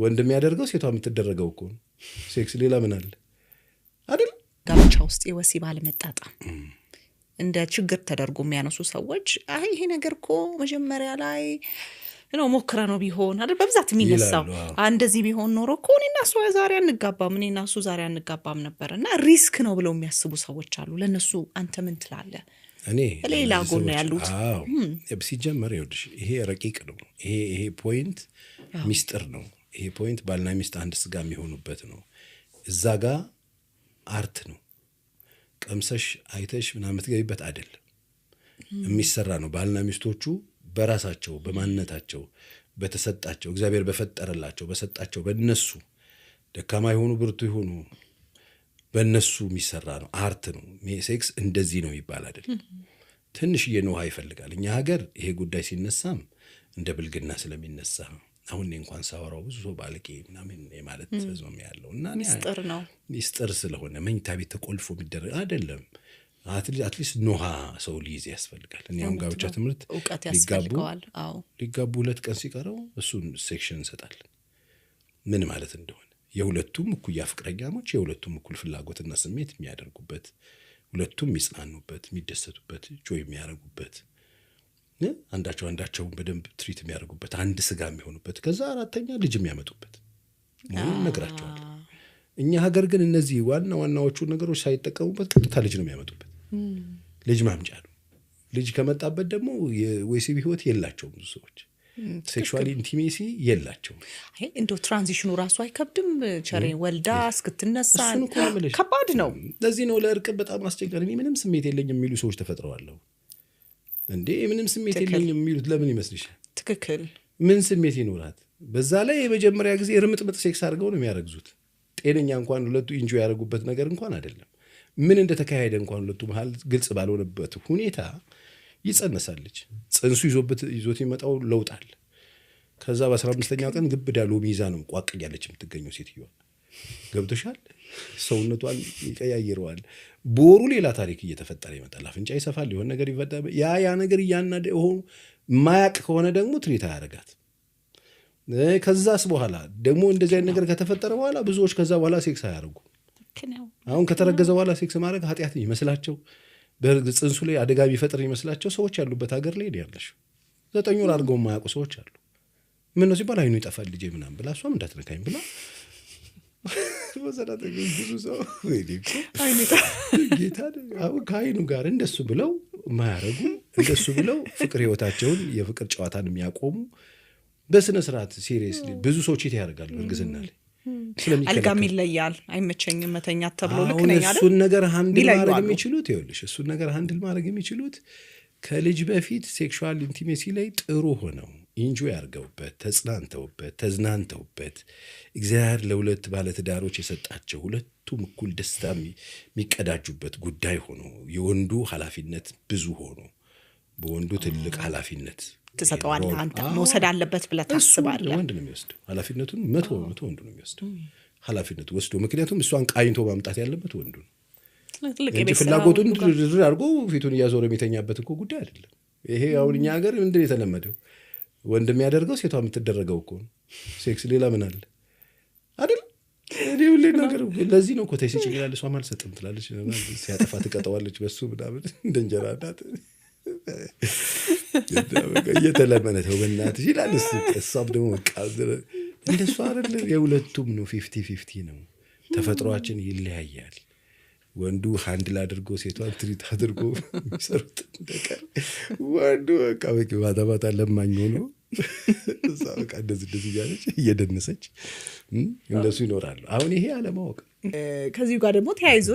ወንድ የሚያደርገው ሴቷ የምትደረገው እኮ ሴክስ ሌላ ምን አለ አይደል? ጋብቻ ውስጥ የወሲብ አለመጣጣም እንደ ችግር ተደርጎ የሚያነሱ ሰዎች አይ ይሄ ነገር እኮ መጀመሪያ ላይ ነው ሞክራ ነው ቢሆን አይደል በብዛት የሚነሳው እንደዚህ ቢሆን ኖሮ እኮ እኔና እሱ ዛሬ አንጋባም እኔና እሱ ዛሬ አንጋባም ነበርና ሪስክ ነው ብለው የሚያስቡ ሰዎች አሉ። ለነሱ አንተ ምን ትላለህ? እኔ ሌላ ጎን ያሉት ሲጀመር ይኸውልሽ ይሄ ረቂቅ ነው። ይሄ ፖይንት ሚስጥር ነው። ይሄ ፖይንት ባልና ሚስት አንድ ስጋ የሚሆኑበት ነው። እዛ ጋር አርት ነው። ቀምሰሽ አይተሽ ምናምን የምትገቢበት አይደለም። የሚሰራ ነው። ባልና ሚስቶቹ በራሳቸው በማንነታቸው በተሰጣቸው እግዚአብሔር በፈጠረላቸው በሰጣቸው በእነሱ ደካማ የሆኑ ብርቱ የሆኑ በእነሱ የሚሰራ ነው። አርት ነው። ሴክስ እንደዚህ ነው ይባል አይደለም። ትንሽዬ ውሃ ይፈልጋል። እኛ ሀገር ይሄ ጉዳይ ሲነሳም እንደ ብልግና ስለሚነሳ አሁን እንኳን ሳወራው ብዙ ሰው ባለቄ ምናምን ማለት ተዝመም ያለው እና ሚስጥር ነው። ሚስጥር ስለሆነ መኝታ ቤት ተቆልፎ የሚደረግ አይደለም። አትሊስት ኖሃ ሰው ሊይዝ ያስፈልጋል። እኛም ጋብቻ ትምህርት እውቀት ያስፈልገዋል። ሊጋቡ 2 ቀን ሲቀረው እሱን ሴክሽን እንሰጣለን ምን ማለት እንደሆነ የሁለቱም እኩያ ፍቅረኛሞች የሁለቱም እኩል ፍላጎትና ስሜት የሚያደርጉበት ሁለቱም የሚጽናኑበት የሚደሰቱበት ጆይ የሚያደርጉበት አንዳቸውን በደንብ ትሪት የሚያደርጉበት አንድ ስጋ የሚሆኑበት ከዛ 4ኛ ልጅ የሚያመጡበት ምን ነግራቸዋል። እኛ ሀገር ግን እነዚህ ዋናዎቹ ነገሮች ሳይጠቀሙበት ቀጥታ ልጅ ነው የሚያመጡበት። ልጅ ማምጫ ነው። ልጅ ከመጣበት ደግሞ የወሲብ ህይወት የላቸውም ብዙ ሰዎች ሴክሹዋል ኢንቲሜሲ የላቸውም። አይ እንዶ ትራንዚሽኑ ራሱ አይከብድም? ቸሬ ወልዳ እስክትነሳ ከባድ ነው። ለዚህ ነው ለእርቅ በጣም አስቸጋሪ። ምንም ስሜት የለኝም የሚሉ ሰዎች ተፈጥረዋል። እንዴ ምንም ስሜት የለኝም የሚሉት ለምን ይመስልሻል? ትክክል። ምን ስሜት ይኖራት? በዛ ላይ የመጀመሪያ ጊዜ ርምጥምጥ ሴክስ አድርገው ነው የሚያረግዙት። ጤነኛ እንኳን ሁለቱ ኢንጆይ ያደረጉበት ነገር እንኳን አይደለም። ምን እንደተካሄደ እንኳን ሁለቱ መሃል ግልጽ ባልሆነበት ሁኔታ ይጸነሳለች። ጽንሱ ይዞት ይመጣው ለውጣል። ከዛ በ15ኛው ቀን ግብዳ ሎሚ ይዛ ነው ቋቅ ያለች የምትገኘው ሴትዮዋ። ገብቶሻል? ሰውነቷን ይቀያይረዋል። ቦሩ ሌላ ታሪክ እየተፈጠረ ይመጣል። አፍንጫ ይሰፋል፣ ሊሆን ነገር ይፈጠራል። ያ ነገር እያናደ ሆኖ ማያቅ ከሆነ ደግሞ ትሪት አያረጋት። ከዛስ በኋላ ደግሞ እንደዚህ አይነት ነገር ከተፈጠረ በኋላ ብዙዎች ከዛ በኋላ ሴክስ አያደርጉ። አሁን ከተረገዘ በኋላ ሴክስ ማድረግ ኃጢአት ይመስላቸው በእርግጥ ጽንሱ ላይ አደጋ ቢፈጥር ይመስላቸው ሰዎች ያሉበት ሀገር ላይ ያለሽ 9 ወር አድርገው የማያውቁ ሰዎች አሉ። ምን ነው ሲባል አይኑ ይጠፋል ልጄ ምናምን ብላ እሷም እንዳትነካኝ ብላ ወዘናተ ብዙ ሰው ጌታ አሁን ከአይኑ ጋር እንደሱ ብለው ማያረጉ እንደሱ ብለው ፍቅር ህይወታቸውን የፍቅር ጨዋታን የሚያቆሙ በስነ ስርዓት ሲሪየስሊ ብዙ ሰዎች ያደርጋሉ። እርግዝና ላይ አልጋም ይለያል። አይመቸኝም መተኛት ተብሎ ልክ ነኝ አይደል? እሱን ነገር ሃንድል ማድረግ የሚችሉት ይኸውልሽ እሱን ነገር ሃንድል ማድረግ የሚችሉት ከልጅ በፊት ሴክሹዋል ኢንቲሜሲ ላይ ጥሩ ሆነው ኢንጆይ አድርገውበት ተጽናንተውበት ተዝናንተውበት እግዚአብሔር ለሁለት ባለትዳሮች የሰጣቸው ሁለቱም እኩል ደስታ የሚቀዳጁበት ጉዳይ ሆኖ የወንዱ ኃላፊነት ብዙ ሆኖ በወንዱ ትልቅ ኃላፊነት ተሰጠዋለህ አንተ መውሰድ አለበት ብለህ ታስባለህ። ወንድ ነው የሚወስደው ኃላፊነቱን 100% ወንዱ ነው የሚወስደው ኃላፊነቱ ወስዶ። ምክንያቱም እሷን ቃኝቶ ማምጣት ያለበት ወንዱ ነው እንጂ ፍላጎቱን ድርድር አድርጎ ፊቱን እያዞረ የሚተኛበት እኮ ጉዳይ አይደለም። ይሄ አሁን እኛ ሀገር ምንድን የተለመደው ወንድ የሚያደርገው ሴቷ የምትደረገው እኮ ሴክስ ሌላ ምን አለ አይደል? እኔ ሁሌ ነገር ለዚህ ነው እኮ ተይሲ ይችላል እሷ አልሰጥም ትላለች። ሲያጠፋ ትቀጠዋለች በሱ ምናምን እንደ እንጀራ እናት እየተለመነ ተው በእናትሽ ይላል። እሷም ደግሞ እንደሱ አይደለም። የሁለቱም ነው 50-50 ነው። ተፈጥሯችን ይለያያል። ወንዱ ሃንድል አድርጎ ሴቷን ትሪት አድርጎ የሚሰሩት እንደቀር ወንዱ በቃ ባታ ለማኝ ሆኖ እዛ በቃ እንደዚህ እያለች እየደነሰች እንደሱ ይኖራሉ። አሁን ይሄ አለማወቅ ከዚሁ ጋር ደግሞ ተያይዞ